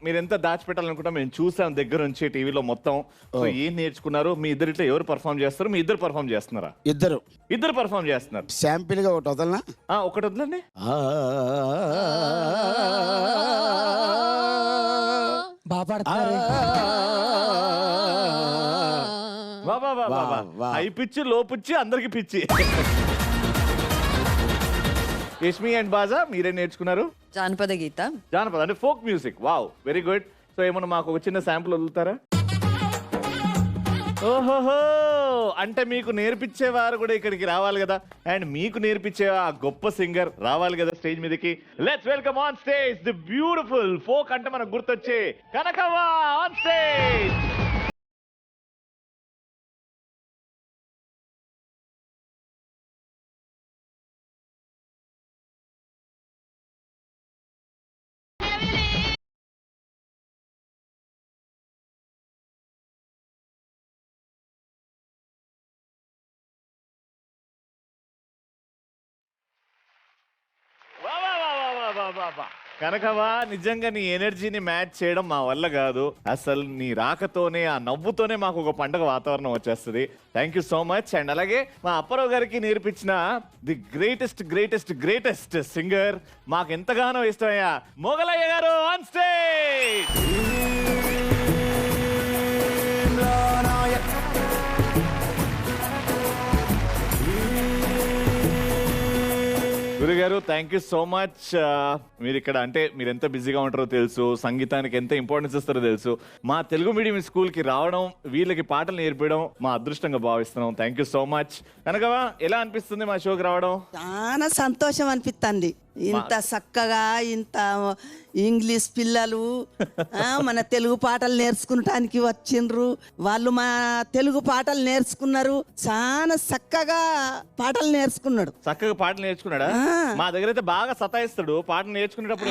మీరు ఎంత దాచిపెట్టాలనుకుంటా మేము చూసాం దగ్గర నుంచి టీవీలో మొత్తం. సో ఏం నేర్చుకున్నారు? మీ ఇద్దరిట్లో ఎవరు పర్ఫామ్ చేస్తారు? మీ ఇద్దరు పర్ఫామ్ చేస్తున్నారా? ఇద్దరు పర్ఫామ్ చేస్తున్నారు. శాంపిల్ గా ఒకటి వదలనా? ఒకటి వదలండి. హై పిచ్చి లో పిచ్చి అందరికి పిచ్చి. యష్మి అండ్ బాజా మీరేం నేర్చుకున్నారు? జానపద గీత. జానపద అంటే folk music. Wow, very good. So ఏమన్నా మాకు ఒక చిన్న శాంపుల్ వదులుతారా? ఓహోహో, అంటే మీకు నేర్పించేవారు కూడా ఇక్కడికి రావాలి కదా, అండ్ మీకు నేర్పించే ఆ గొప్ప సింగర్ రావాలి కదా స్టేజ్ మీదకి. Let's welcome on stage the beautiful folk అంటే మనకు గుర్తొచ్చే కనకవ్వ ఆన్ స్టేజ్. కనకవా, నిజంగా నీ ఎనర్జీని మ్యాచ్ చేయడం మా వల్ల కాదు. అసలు నీ రాకతోనే ఆ నవ్వుతోనే మాకు ఒక పండుగ వాతావరణం వచ్చేస్తుంది. Thank you so much. And అలాగే మా అప్పారావు గారికి నేర్పించిన the greatest greatest greatest singer మాకు ఎంతగానో ఇష్టమయ్యా మొగలయ్య గారు ఆన్ స్టేజ్. గురుగారు థ్యాంక్ యూ సో మచ్. మీరు ఇక్కడ అంటే మీరు ఎంత బిజీగా ఉంటారో తెలుసు, సంగీతానికి ఎంత ఇంపార్టెన్స్ ఇస్తారో తెలుసు. మా తెలుగు మీడియం స్కూల్కి రావడం, వీళ్ళకి పాటలు నేర్పడం మా అదృష్టంగా భావిస్తున్నాం. Thank you so much. కనకవా, ఎలా అనిపిస్తుంది మా షోకి రావడం? చాలా సంతోషం అనిపిస్తుంది. ఇంత చక్కగా ఇంత ఇంగ్లీష్ పిల్లలు మన తెలుగు పాటలు నేర్చుకుంటానికి వచ్చిండ్రు. వాళ్ళు మా తెలుగు పాటలు నేర్చుకున్నారు. చాలా చక్కగా పాటలు నేర్చుకున్నాడు. చక్కగా పాటలు నేర్చుకున్నాడా? మా దగ్గర అయితే బాగా సతాయిస్తాడు. పాటలు నేర్చుకునేటప్పుడు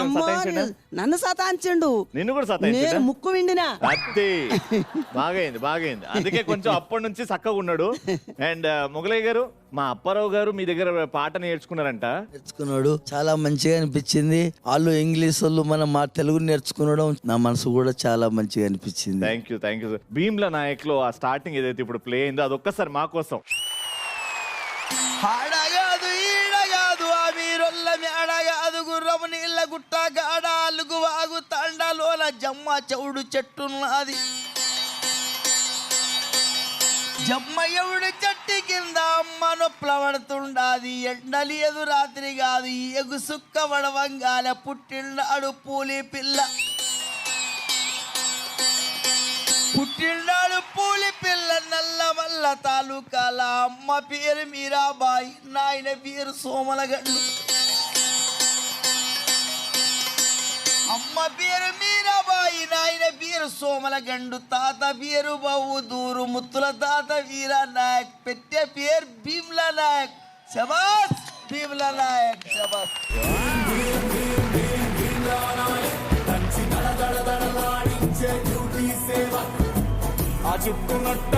నన్ను సతాయించండు. నిన్ను కూడా సతాయించాడు. ముక్కు విండినా అదే బాగైంది బాగైంది. అందుకే కొంచెం అప్పటి నుంచి చక్కగా ఉన్నాడు. అండ్ మొగలయ్య గారు, మా అప్పారావు గారు మీ దగ్గర పాట నేర్చుకున్నారంట. నేర్చుకున్నాడు, చాలా మంచిగా అనిపించింది. వాళ్ళు ఇంగ్లీష్ వాళ్ళు మా తెలుగు నేర్చుకునడం నా మనసు కూడా చాలా మంచిగా అనిపించింది. Thank you thank you. Bheemla Nayak లో ఆ స్టార్టింగ్ ఏదైతే ఇప్పుడు ప్లే అయిందో అదొక్కసారి మా కోసం. ఆడగాదు ఈడగాదు ఆ మీరొల్ల మేడగాదు గుర్రము నీళ్ళ గుట్ట గాడ అలుగు వాగు తండలోన జమ్మ చౌడు చెట్టున్నది. జమ్మయ్యవుడి చెట్టు కింద అమ్మ నొప్పలబడుతుండాది. ఎండలి ఎదు రాత్రి కాదు ఎగు సుక్క వడవంగాల పుట్టిండాడు పూలి పిల్ల. పుట్టిండాడు పూలి పిల్ల నల్లమల్ల తాలూకాల. అమ్మ పేరు మీరాబాయి, నాయన పేరు సోమలగండు. అమ్మ పేరు మీరాబాయి, నాయన పేరు సోమలగండు. తాత పేరు బౌదూరు ముత్తుల తాత వీరా నాయక్. పెట్టే పేరు భీమ్లా నాయక్. శబాస్ భీమ్లా నాయక్, శబాస్. ఆ చుట్టునట్ట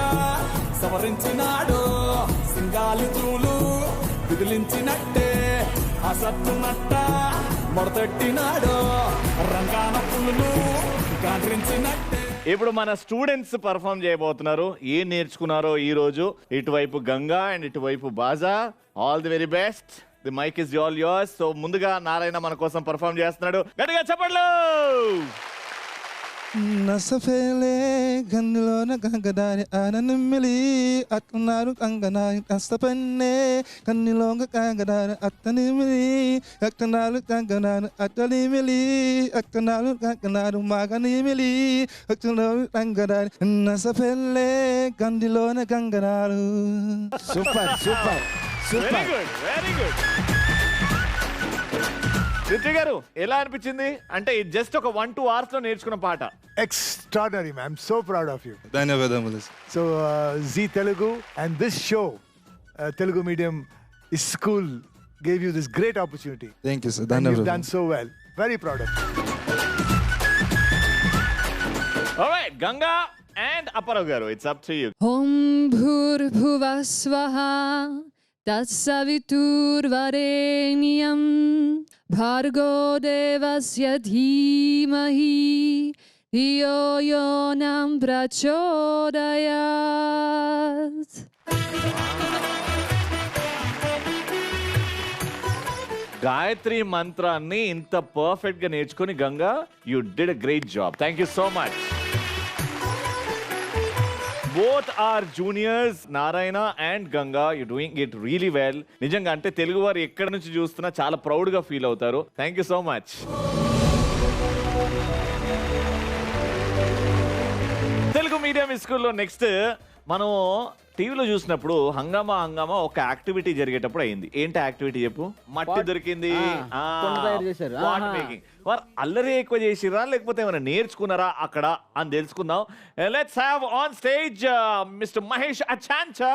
సవరించినాడు, సింగాలి చూలు విదిలించినట్టే. ఆ సత్తునట్ట మొడతట్టినాడు, రంగాన పులులు గాండ్రించినట్టే. ఇప్పుడు మన స్టూడెంట్స్ పర్ఫామ్ చేయబోతున్నారు. ఏం నేర్చుకున్నారో ఈ రోజు. ఇటువైపు గంగా అండ్ ఇటువైపు Baja. All the very best. The mic is all yours. So ముందుగా నారాయణ మన కోసం పర్ఫామ్ చేస్తున్నాడు. గట్టిగా చెప్పండి. నసఫేలే గన్నులోన గంగదారి ఆననిమ్మిలి అట్టున్నారు కంగనారి కష్టపన్నే కన్నిలోంగ కంగదారి అత్తనిమిలి అట్టనాలు కంగనారు అట్టనిమిలి అట్టనాలు కంగనారు మగనిమిలి అట్టనాలు కంగదారి నసఫేలే గండిలోన గంగనారు. Super super very good, very good. Rithvi గారు ఎలా అనిపించింది? అంటే జస్ట్ ఒక 1-2 hours లో నేర్చుకున్న పాట. Extraordinary, man. I'm so proud of you. ధన్యవాదములు. So, Zee Telugu and this show, Telugu Medium School, gave you this great opportunity. Thank you, sir. And you've done so well. Very proud of you. All right, Ganga and Apparav garu, it's up to you. Om Bhurbhuva Swaha Tatsaviturvarenyam Bhargo Devasya Dhimahi Dhiyo Yonam Prachodayat. Gayatri మంత్రాన్ని ఇంత perfect గా నేర్చుకుని Ganga, you did a great job. Thank you so much. Both are juniors, Narayana and Ganga. You're doing it really well. నిజంగా అంటే తెలుగు వారు ఎక్కడి నుంచి చూస్తున్నా చాలా ప్రౌడ్ గా ఫీల్ అవుతారు. Thank you so much. Telugu medium స్కూల్లో నెక్స్ట్ మనం టీవీలో చూసినప్పుడు హంగామా ఒక యాక్టివిటీ జరిగేటప్పుడు అయింది. ఏంటి యాక్టివిటీ చెప్పు? మట్టి దొరికింది, పాట్ మేకింగ్. వారు అల్లరి ఎక్కువ చేసిరా లేకపోతే ఏమైనా నేర్చుకున్నారా అక్కడ అని తెలుసుకుందాం. Let's have on stage mister Mahesh Achancha.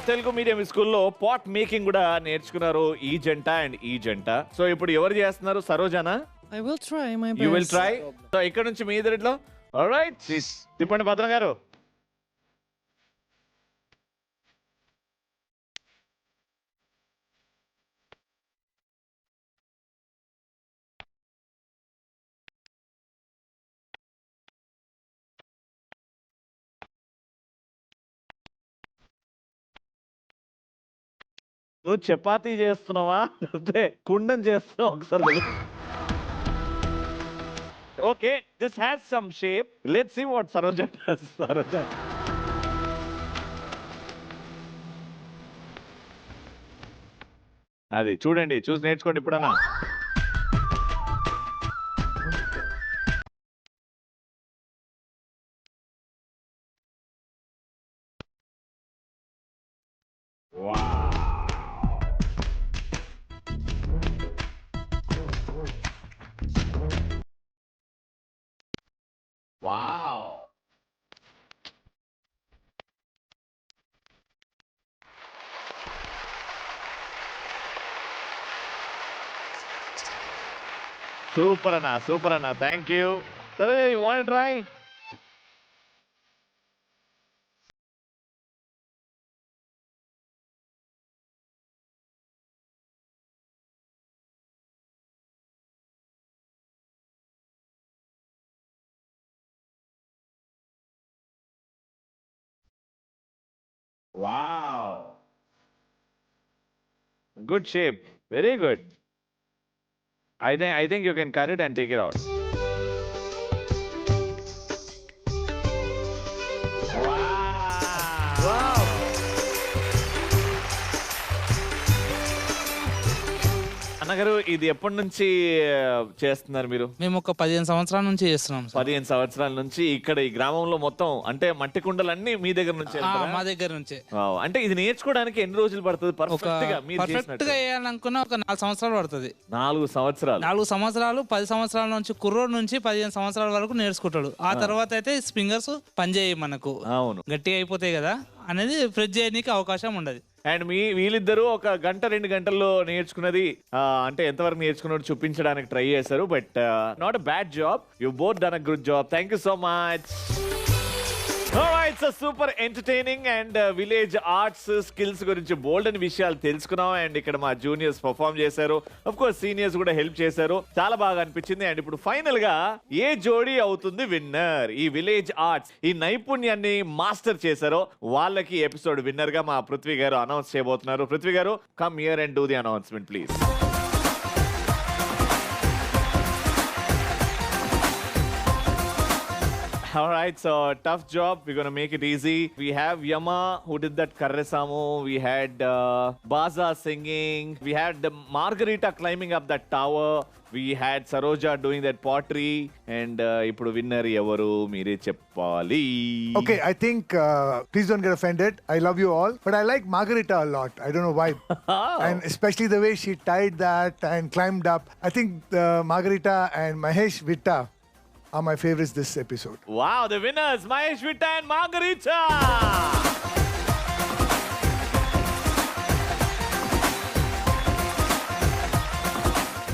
Telugu medium స్కూల్లో పాట్ మేకింగ్ కూడా నేర్చుకున్నారు ఈ జంట అండ్ ఈ జంట. సో ఇప్పుడు ఎవరు చేస్తున్నారు? సరోజానా? I will try my best. You will try. So ఇక్కడ నుంచి మీ ఇద్దరిలో. All right. తిప్పండి భద్రం గారు. నువ్వు చపాతీ చేస్తున్నావా లేకపోతే కుండం చేస్తున్నావా ఒకసారి? Okay, this has some shape. Let's see what Saroja does. Saroja. అది చూడండి, చూసి నేర్చుకోండి ఇప్పుడన్నా. Wow. Super Anna. Thank you. So, you want to try? Wow. Good shape. Very good. I think you can cut it and take it out. Wow. అన్నగారు ఇది ఎప్పటి నుంచి చేస్తున్నారు మీరు? మేము ఒక 15 సంవత్సరాల నుంచి చేస్తున్నాం. 15 సంవత్సరాల నుంచి ఇక్కడ ఈ గ్రామంలో మొత్తం అంటే మట్టి కుండలన్నీ మీ దగ్గర నుంచి? మా దగ్గర నుంచే. అంటే ఇది నేర్చుకోవడానికి ఎన్ని రోజులు పడుతుంది? పర్ఫెక్ట్ గా వేయాలనుకున్న ఒక 4 సంవత్సరాలు పడుతుంది. 4 సంవత్సరాలు? 4 సంవత్సరాలు 10 సంవత్సరాల నుంచి కుర్రోడు నుంచి 15 సంవత్సరాల వరకు నేర్చుకుంటాడు. ఆ తర్వాత అయితే ఫింగర్స్ పనిచేయి మనకు, గట్టిగా అయిపోతాయి కదా అనేది ఫ్రెష్ చేయడానికి అవకాశం ఉండదు. అండ్ వీళ్ళిద్దరూ ఒక 1-2 గంటల్లో నేర్చుకున్నది అంటే ఎంతవరకు నేర్చుకున్నాడు చూపించడానికి ట్రై చేశారు. But not a bad job. You both done a good job. Thank you so much. It's super entertaining and village arts skills గురించి బోల్డ్ అని విషయాలు తెలుసుకున్నాం. అండ్ ఇక్కడ మా జూనియర్స్ పర్ఫామ్ చేశారు, ఆఫ్ కోర్స్ సీనియర్స్ కూడా హెల్ప్ చేశారు. చాలా బాగా అనిపించింది. అండ్ ఇప్పుడు ఫైనల్ గా ఏ జోడీ అవుతుంది విన్నర్, ఈ విలేజ్ ఆర్ట్స్ ఈ నైపుణ్యాన్ని మాస్టర్ చేశారో వాళ్ళకి ఎపిసోడ్ విన్నర్ గా మా పృథ్వీ గారు అనౌన్స్ చేయబోతున్నారు. పృథ్వీ గారు, come here and do the announcement please. All right, so tough job. We're going to make it easy. We have Yama who did that Karresamu. We had Baza singing. We had Margarita climbing up that tower. We had Saroja doing that pottery. And ipudu winner evaru mere cheppali. Okay, I think please don't get offended. I love you all, but I like Margarita a lot. I don't know why. And especially the way she tied that and climbed up. I think Margarita and Mahesh Vitta are my favorites this episode. Wow, the winners, Mahesh Vitta and Margarita.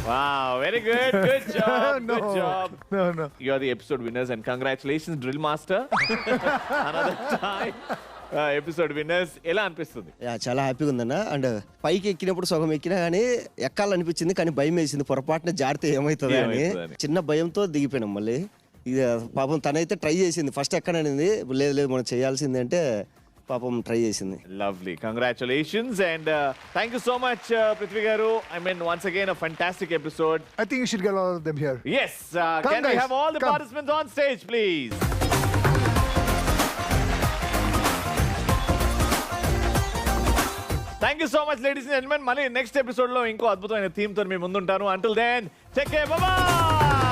Wow, very good. Good job. No, good job. No. You are the episode winners and congratulations, Drill Master. Another time. Episode winners. ఎలా అనిపిస్తుంది? చాలా హ్యాపీగా ఉందన్న. And పైకి ఎక్కినప్పుడు సగం ఎక్కినా కానీ ఎక్కాలనిపించింది, కానీ భయం వేసింది, పొరపాటున జారితే ఏమవుతుంది అని చిన్న భయంతో దిగిపోయినాం. మళ్ళీ ఇది పాపం తనైతే ట్రై చేసింది, ఫస్ట్ ఎక్కడనేది లేదు లేదు మనం చేయాల్సింది అంటే పాపం ట్రై చేసింది. Lovely, congratulations and thank you so much Prithvi గారు. I mean once again a fantastic episode. I think you should get all of them here. Yes, can we have all the participants on stage please? Thank you so much ladies and gentlemen. మళ్ళీ next episode లో ఇంకో అద్భుతమైన theme తో మీ ముందుంటాను. Until then, take care, bye bye.